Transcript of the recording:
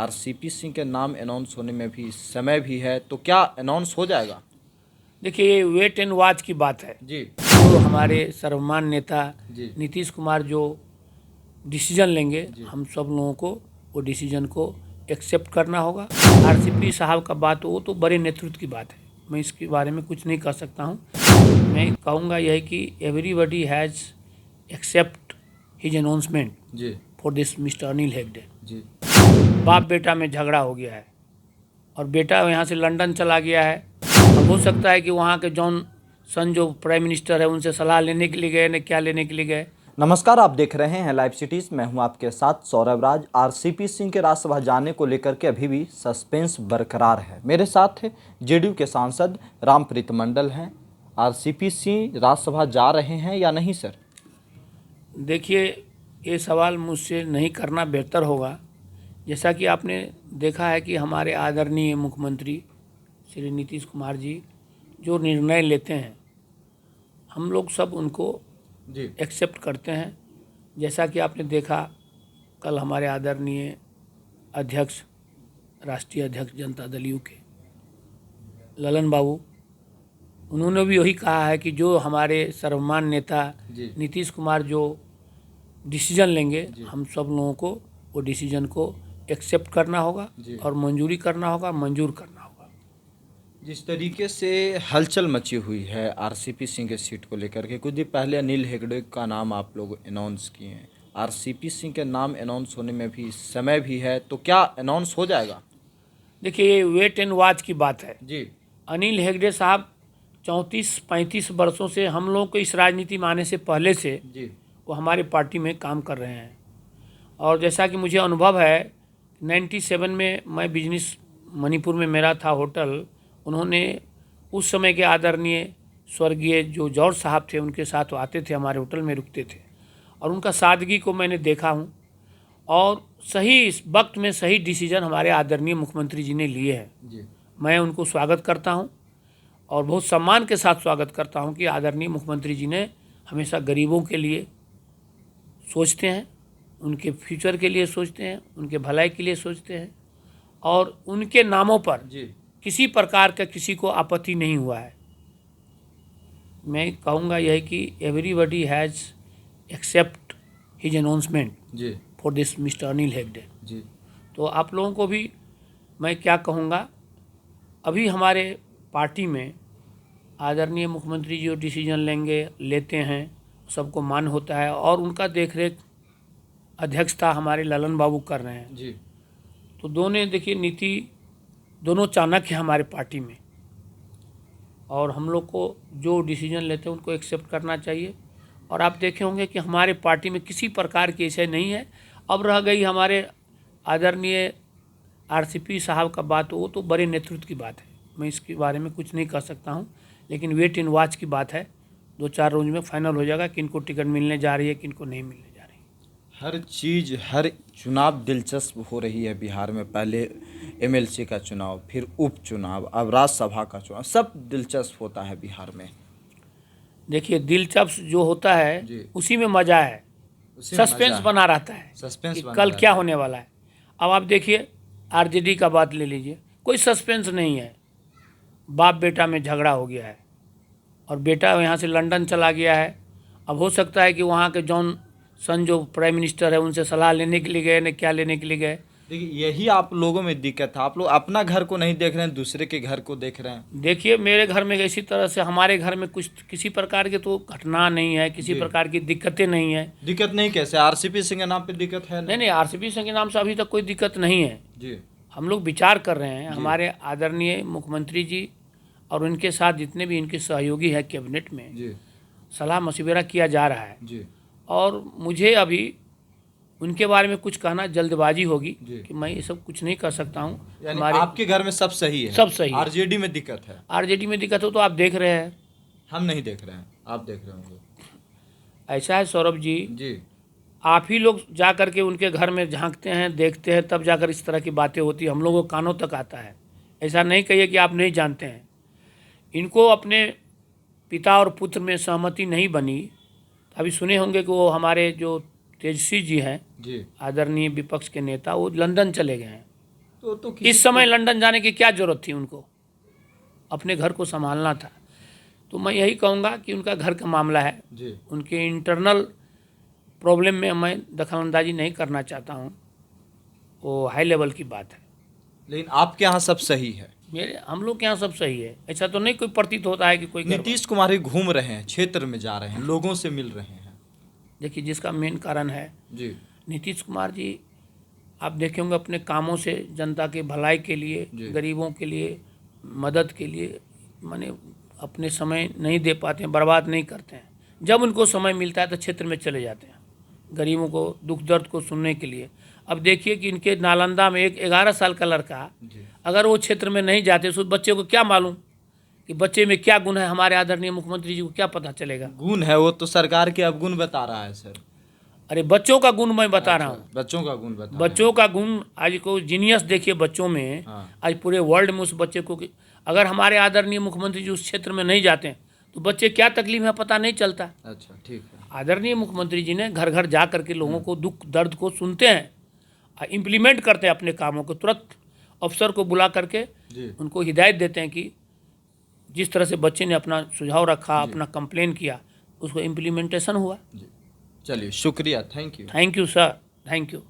RCP Singh के नाम announce होने में भी समय भी है, तो क्या अनाउंस हो जाएगा? देखिए, ये वेट एंड वॉच की बात है। जी जो हमारे सर्वमान्य नेता जी नीतीश कुमार जो डिसीजन लेंगे, हम सब लोगों को वो डिसीजन को एक्सेप्ट करना होगा। आरसीपी साहब का बात वो तो बड़े नेतृत्व की बात है, मैं इसके बारे में कुछ नहीं कह सकता हूँ। मैं कहूँगा यह कि everybody has accept his announcement जी for this mister Anil Hegde. जी बाप बेटा में झगड़ा हो गया है और बेटा यहाँ से लंदन चला गया है। अब हो सकता है कि वहाँ के जॉन सन जो प्राइम मिनिस्टर है उनसे सलाह लेने के लिए गए, न क्या लेने के लिए गए। नमस्कार, आप देख रहे हैं लाइव सिटीज। मैं हूं आपके साथ सौरभ राज। आरसीपी सिंह के राज्यसभा जाने को लेकर के अभी भी सस्पेंस बरकरार है। मेरे साथ जेडीयू के सांसद रामप्रीत मंडल हैं। आरसीपी सिंह राज्यसभा जा रहे हैं या नहीं सर? देखिए, ये सवाल मुझसे नहीं करना बेहतर होगा। जैसा कि आपने देखा है कि हमारे आदरणीय मुख्यमंत्री श्री नीतीश कुमार जी जो निर्णय लेते हैं, हम लोग सब उनको जी एक्सेप्ट करते हैं। जैसा कि आपने देखा, कल हमारे आदरणीय अध्यक्ष, राष्ट्रीय अध्यक्ष जनता दल यू के ललन बाबू, उन्होंने भी यही कहा है कि जो हमारे सर्वमान्य नेता नीतीश कुमार जो डिसीजन लेंगे, हम सब लोगों को वो डिसीजन को एक्सेप्ट करना होगा और मंजूरी करना होगा, मंजूर करना होगा। जिस तरीके से हलचल मची हुई है आरसीपी सिंह के सीट को लेकर के, कुछ दिन पहले अनिल हेगड़े का नाम आप लोग अनाउंस किए हैं। आरसीपी सिंह के नाम अनाउंस होने में भी समय भी है, तो क्या अनाउंस हो जाएगा? देखिए, ये वेट एंड वॉच की बात है। जी अनिल हेगड़े साहब 34-35 वर्षों से, हम लोग को इस राजनीति में आने से पहले से जी वो हमारी पार्टी में काम कर रहे हैं। और जैसा कि मुझे अनुभव है, 97 में मैं बिजनेस मणिपुर में मेरा था होटल, उन्होंने उस समय के आदरणीय स्वर्गीय जो जॉर्ज साहब थे उनके साथ वो आते थे, हमारे होटल में रुकते थे और उनका सादगी को मैंने देखा हूँ। और सही इस वक्त में सही डिसीजन हमारे आदरणीय मुख्यमंत्री जी ने लिए हैं। जी मैं उनको स्वागत करता हूँ और बहुत सम्मान के साथ स्वागत करता हूँ कि आदरणीय मुख्यमंत्री जी ने हमेशा गरीबों के लिए सोचते हैं, उनके फ्यूचर के लिए सोचते हैं, उनके भलाई के लिए सोचते हैं और उनके नामों पर जी किसी प्रकार का किसी को आपत्ति नहीं हुआ है। मैं कहूँगा यह कि everybody has accept his announcement जी for this mister Anil Hegde. जी तो आप लोगों को भी मैं क्या कहूँगा, अभी हमारे पार्टी में आदरणीय मुख्यमंत्री जी जो डिसीजन लेते हैं सबको मान होता है और उनका देखरेख अध्यक्षता हमारे ललन बाबू कर रहे हैं। जी तो दोनों देखिए नीति दोनों चाणक्य है हमारे पार्टी में और हम लोग को जो डिसीजन लेते हैं उनको एक्सेप्ट करना चाहिए। और आप देखे होंगे कि हमारे पार्टी में किसी प्रकार की ऐसे नहीं है। अब रह गई हमारे आदरणीय आरसीपी साहब का बात, वो तो बड़े नेतृत्व की बात है, मैं इसके बारे में कुछ नहीं कह सकता हूँ। लेकिन वेट एंड वॉच की बात है, 2-4 रोज में फाइनल हो जाएगा किनको टिकट मिलने जा रही है, किनको नहीं मिलने जा रही है। हर चीज़, हर चुनाव दिलचस्प हो रही है बिहार में। पहले एमएलसी का चुनाव, फिर उपचुनाव, अब राज्यसभा का चुनाव, सब दिलचस्प होता है बिहार में। देखिए, दिलचस्प जो होता है उसी में मज़ा है, सस्पेंस बना रहता है सस्पेंस कि कल क्या होने वाला है। अब आप देखिए, आरजेडी का बात ले लीजिए, कोई सस्पेंस नहीं है। बाप बेटा में झगड़ा हो गया है और बेटा यहाँ से लंदन चला गया है। अब हो सकता है कि वहाँ के जॉन सन जो प्राइम मिनिस्टर है उनसे सलाह लेने के लिए गए, न क्या लेने के लिए गए। देखिए, यही आप लोगों में दिक्कत है। आप लोग अपना घर को नहीं देख रहे हैं, दूसरे के घर को देख रहे हैं। देखिए, मेरे घर में इसी तरह से, हमारे घर में कुछ किसी प्रकार की तो घटना नहीं है, किसी प्रकार की दिक्कतें नहीं है। दिक्कत नहीं कैसे? आरसीपी सिंह के नाम पे दिक्कत है? नहीं, आरसीपी सिंह के नाम से अभी तक कोई दिक्कत नहीं है जी। हम लोग विचार कर रहे हैं, हमारे आदरणीय मुख्यमंत्री जी और उनके साथ जितने भी इनके सहयोगी हैं कैबिनेट में जी सलाह मशविरा किया जा रहा है। जी और मुझे अभी उनके बारे में कुछ कहना जल्दबाजी होगी कि मैं ये सब कुछ नहीं कर सकता हूँ। हमारे आपके घर में सब सही है? सब सही है। आरजेडी में दिक्कत है? आरजेडी में दिक्कत हो तो आप देख रहे हैं। हम नहीं देख रहे हैं, आप देख रहे होंगे। ऐसा है सौरभ जी, जी आप ही लोग जा कर के उनके घर में झांकते हैं, देखते हैं, तब जाकर इस तरह की बातें होती हैं, हम लोगों को कानों तक आता है। ऐसा नहीं कहिए कि आप नहीं जानते हैं। इनको अपने पिता और पुत्र में सहमति नहीं बनी। अभी सुने होंगे कि वो हमारे जो तेजस्वी जी हैं, जी आदरणीय विपक्ष के नेता, वो लंदन चले गए हैं। तो इस समय लंदन जाने की क्या जरूरत थी उनको, अपने घर को संभालना था। तो मैं यही कहूँगा कि उनका घर का मामला है, जी उनके इंटरनल प्रॉब्लम में मैं दखलंदाजी नहीं करना चाहता हूँ, वो हाई लेवल की बात है। लेकिन आपके यहाँ सब सही है। हम लोग के यहाँ सब सही है, ऐसा तो नहीं कोई प्रतीत होता है कि कोई नीतीश कुमार ही घूम रहे हैं, क्षेत्र में जा रहे हैं, लोगों से मिल रहे हैं। देखिए, जिसका मेन कारण है जी नीतीश कुमार जी, आप देखेंगे अपने कामों से जनता के भलाई के लिए, गरीबों के लिए, मदद के लिए माने अपने समय नहीं दे पाते हैं, बर्बाद नहीं करते हैं। जब उनको समय मिलता है तो क्षेत्र में चले जाते हैं गरीबों को दुख दर्द को सुनने के लिए। अब देखिए कि इनके नालंदा में एक 11 साल का लड़का अगर वो क्षेत्र में नहीं जाते तो उस बच्चे को क्या मालूम कि बच्चे में क्या गुण है, हमारे आदरणीय मुख्यमंत्री जी को क्या पता चलेगा। गुण है, वो तो सरकार के अवगुण बता रहा है सर। अरे बच्चों का गुण मैं बता रहा हूँ, बच्चों का गुण बता बच्चों का गुण। आज को जीनियस देखिए बच्चों में, आज पूरे वर्ल्ड में उस बच्चे को, अगर हमारे आदरणीय मुख्यमंत्री जी उस क्षेत्र में नहीं जाते हैं तो बच्चे क्या तकलीफ है पता नहीं चलता। अच्छा ठीक है। आदरणीय मुख्यमंत्री जी ने घर घर जा करके लोगों को दुख दर्द को सुनते हैं, इम्प्लीमेंट करते हैं अपने कामों को, तुरंत अफसर को बुला करके उनको हिदायत देते हैं कि जिस तरह से बच्चे ने अपना सुझाव रखा, अपना कंप्लेन किया, उसको इम्प्लीमेंटेशन हुआ। चलिए शुक्रिया, thank you. Thank you sir, thank you.